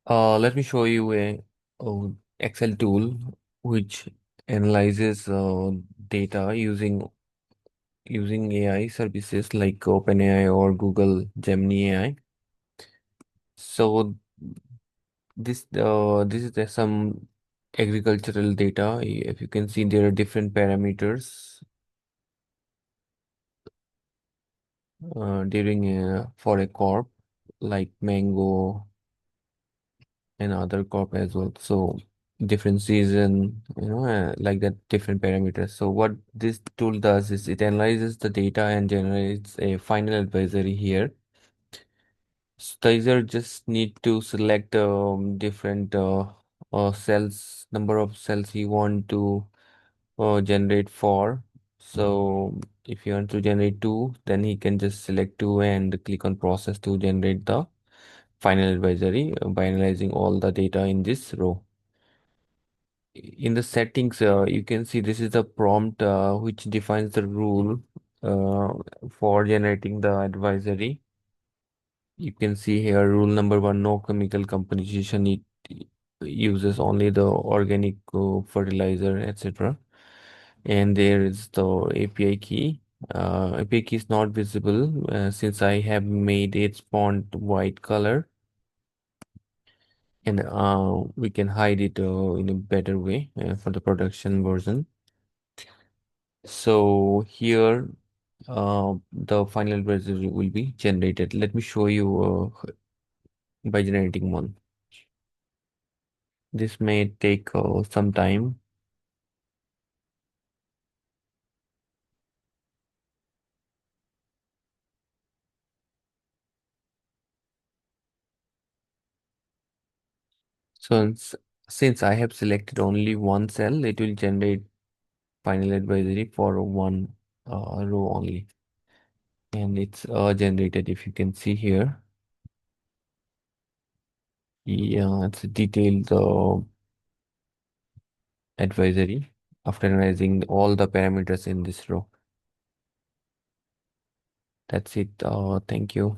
Let me show you a Excel tool which analyzes data using AI services like OpenAI or Google Gemini AI. So this is some agricultural data. If you can see, there are different parameters during for a crop like mango and other crop as well. So different season, like that, different parameters. So what this tool does is it analyzes the data and generates a final advisory here. So the user just need to select different cells, number of cells he want to generate for. So if you want to generate two, then he can just select two and click on process to generate the final advisory by analyzing all the data in this row. In the settings, you can see this is the prompt which defines the rule uh, for generating the advisory. You can see here rule number one, no chemical composition. It uses only the organic fertilizer, etc. And there is the API key. API key is not visible since I have made its font white color, and we can hide it in a better way for the production version. So here, the final result will be generated. Let me show you by generating one. This may take some time. So since I have selected only one cell, it will generate final advisory for one row only. And it's generated, if you can see here. Yeah, it's a detailed advisory after analyzing all the parameters in this row. That's it. Thank you.